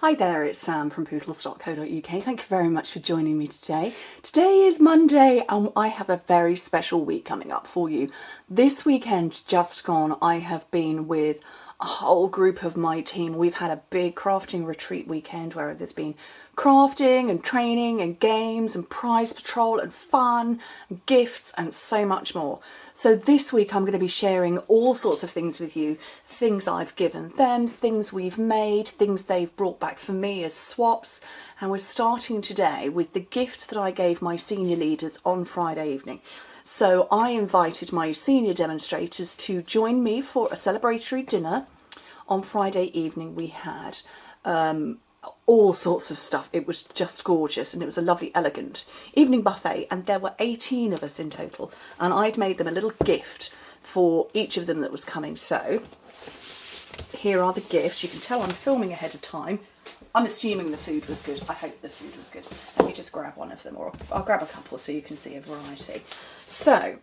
Hi there, it's Sam from Pootlers.co.uk. Thank you very much for joining me today. Today is Monday and I have a very special week coming up for you. This weekend just gone, I have been with a whole group of my team. We've had a big crafting retreat weekend where there's been crafting and training and games and prize patrol and fun and gifts and so much more. So this week I'm going to be sharing all sorts of things with you, things I've given them, things we've made, things they've brought back for me as swaps. And we're starting today with the gift that I gave my senior leaders on Friday evening. So I invited my senior demonstrators to join me for a celebratory dinner. On Friday evening we had all sorts of stuff. It was just gorgeous and it was a lovely, elegant evening buffet, and there were 18 of us in total, and I'd made them a little gift for each of them that was coming. So here are the gifts. You can tell I'm filming ahead of time. I'm assuming the food was good. I hope the food was good. Let me just grab one of them, or I'll grab a couple so you can see a variety. So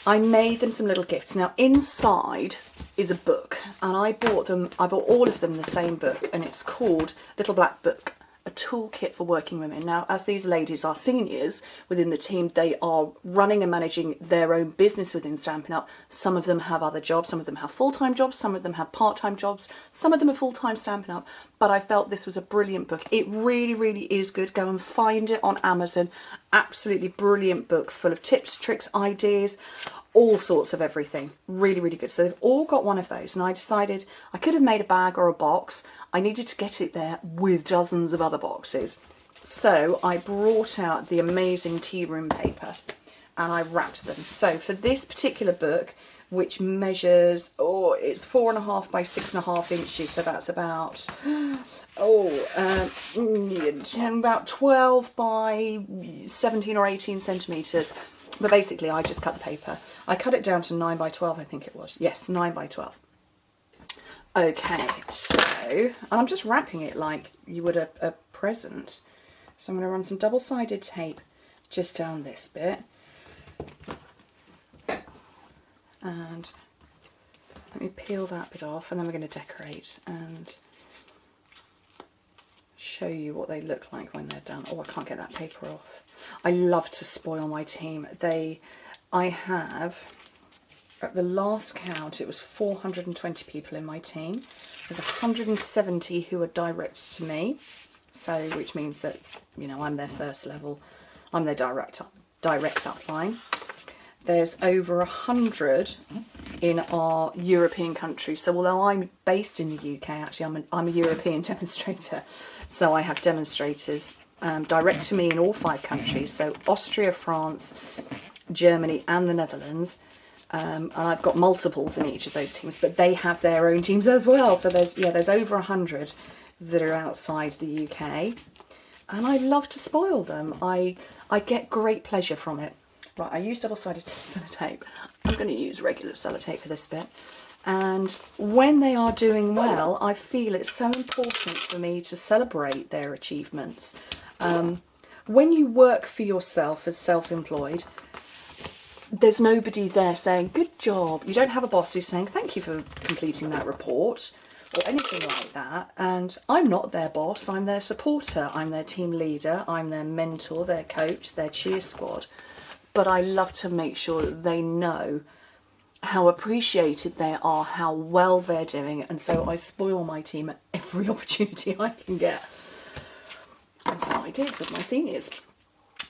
I made them some little gifts. Now inside is a book, and I bought all of them the same book, and it's called Little Black Book, a toolkit for working women. Now, as these ladies are seniors within the team, they are running and managing their own business within Stampin' Up. Some of them have other jobs, some of them have full-time jobs, some of them have part-time jobs, some of them are full-time Stampin' Up, but I felt this was a brilliant book. It really, really is good. Go and find it on Amazon. Absolutely brilliant book, full of tips, tricks, ideas, all sorts of everything. Really, really good. So they've all got one of those, and I decided I could have made a bag or a box. I needed to get it there with dozens of other boxes. So I brought out the amazing tea room paper and I wrapped them. So for this particular book, which measures, it's 4.5 by 6.5 inches, so that's about about 12 by 17 or 18 centimetres. But basically I just cut the paper. I cut it down to 9 by 12, I think it was. Yes, 9 by 12. Okay, so, and I'm just wrapping it like you would a present. So I'm going to run some double-sided tape just down this bit. And let me peel that bit off, and then we're going to decorate and show you what they look like when they're done. Oh, I can't get that paper off. I love to spoil my team. I have, at the last count, it was 420 people in my team. There's 170 who are direct to me, so which means that, you know, I'm their first level, I'm their direct upline. There's over 100 in our European countries. So although I'm based in the UK, actually I'm a European demonstrator. So I have demonstrators direct to me in all 5 countries. So Austria, France, Germany and the Netherlands. And I've got multiples in each of those teams, but they have their own teams as well. So there's over 100 that are outside the UK. And I love to spoil them. I get great pleasure from it. Right, I used double-sided sellotape. I'm going to use regular sellotape for this bit. And when they are doing well, I feel it's so important for me to celebrate their achievements. When you work for yourself as self-employed, there's nobody there saying, good job. You don't have a boss who's saying, thank you for completing that report, or anything like that. And I'm not their boss, I'm their supporter, I'm their team leader, I'm their mentor, their coach, their cheer squad. But I love to make sure that they know how appreciated they are, how well they're doing, and so I spoil my team at every opportunity I can get. And so I did with my seniors.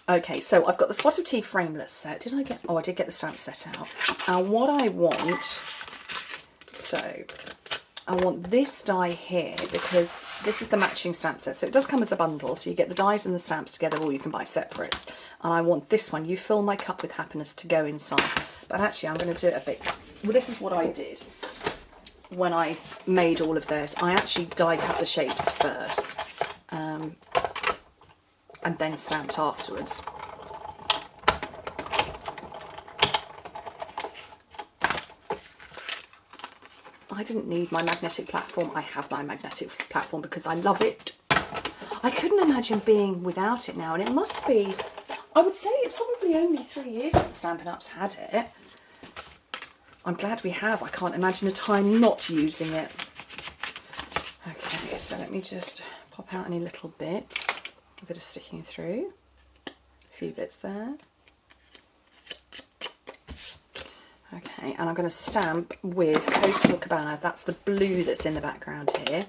Okay, so I've got the Spot of Tea frameless set. I did get the stamp set out. And what I want, so I want this die here, because this is the matching stamp set. So it does come as a bundle, so you get the dies and the stamps together, or you can buy separates. And I want this one, You Fill My Cup with Happiness, to go inside. But actually I'm going to do it a bit, well, this is what I did when I made all of this. I actually die cut the shapes first, and then stamped afterwards. I didn't need my magnetic platform. I have my magnetic platform because I love it. I couldn't imagine being without it now, and it must be, I would say it's probably only 3 years since Stampin' Up's had it. I'm glad we have. I can't imagine a time not using it. Okay, so let me just pop out any little bits that are sticking through. A few bits there. Okay, and I'm going to stamp with Coastal Cabana. That's the blue that's in the background here.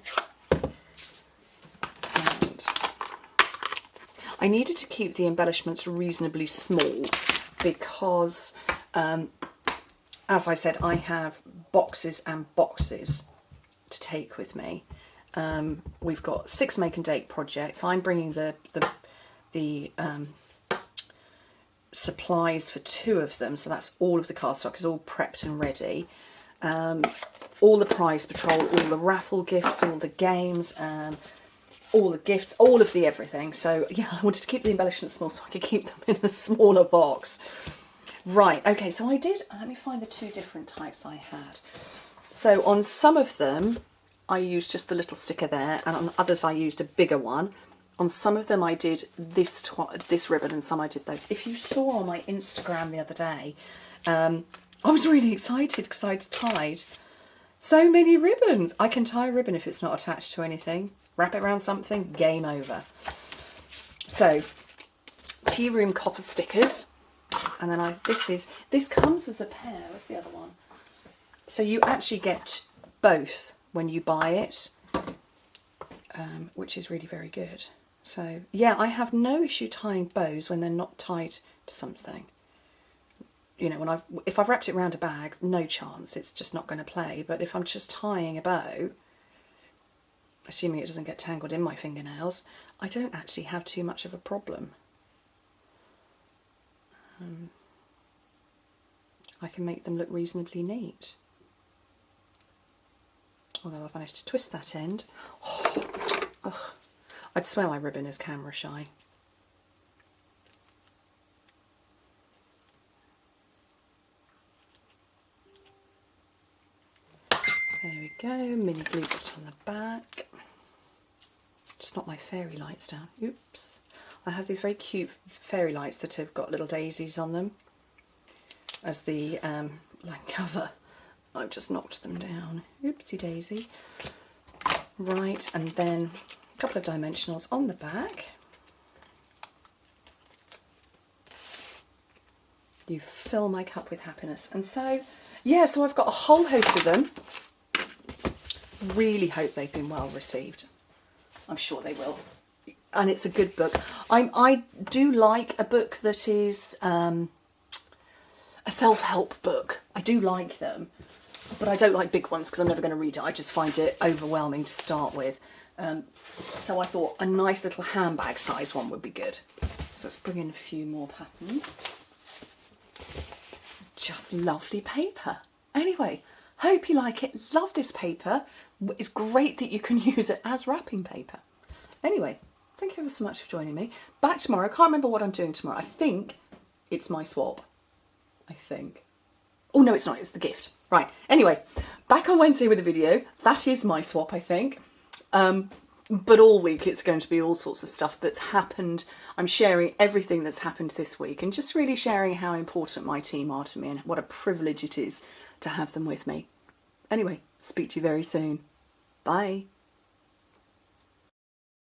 And I needed to keep the embellishments reasonably small because, as I said, I have boxes and boxes to take with me. We've got 6 make and date projects. I'm bringing the supplies for 2 of them, so that's all of the cardstock is all prepped and ready. All the prize patrol, all the raffle gifts, all the games, all the gifts, all of the everything. So yeah, I wanted to keep the embellishments small so I could keep them in the smaller box. Right, okay, so I did, let me find the 2 different types I had. So on some of them I used just the little sticker there, and on others I used a bigger one. On some of them I did this ribbon, and some I did those. If you saw on my Instagram the other day, I was really excited because I'd tied so many ribbons. I can tie a ribbon if it's not attached to anything. Wrap it around something, game over. So, Tea Room copper stickers. And then this comes as a pair. Where's the other one? So you actually get both when you buy it, which is really very good. So yeah, I have no issue tying bows when they're not tied to something. You know, if I've wrapped it around a bag, no chance, it's just not going to play. But if I'm just tying a bow, assuming it doesn't get tangled in my fingernails, I don't actually have too much of a problem. I can make them look reasonably neat. Although I've managed to twist that end. Oh, I'd swear my ribbon is camera shy. There we go, mini glue dot on the back. Just knock my fairy lights down. Oops. I have these very cute fairy lights that have got little daisies on them as the line cover. I've just knocked them down. Oopsie daisy. Right, and then a couple of dimensionals on the back. You fill my cup with happiness. And so, yeah, so I've got a whole host of them. Really hope they've been well received. I'm sure they will. And it's a good book. I do like a book that is a self-help book. I do like them, but I don't like big ones because I'm never going to read it. I just find it overwhelming to start with. So I thought a nice little handbag size one would be good. So let's bring in a few more patterns. Just lovely paper. Anyway, hope you like it. Love this paper. It's great that you can use it as wrapping paper. Anyway, thank you ever so much for joining me. Back tomorrow. I can't remember what I'm doing tomorrow. I think it's my swap. I think. Oh no, it's not. It's the gift. Right. Anyway, back on Wednesday with a video. That is my swap, I think. But all week it's going to be all sorts of stuff that's happened. I'm sharing everything that's happened this week and just really sharing how important my team are to me and what a privilege it is to have them with me. Anyway, speak to you very soon. Bye.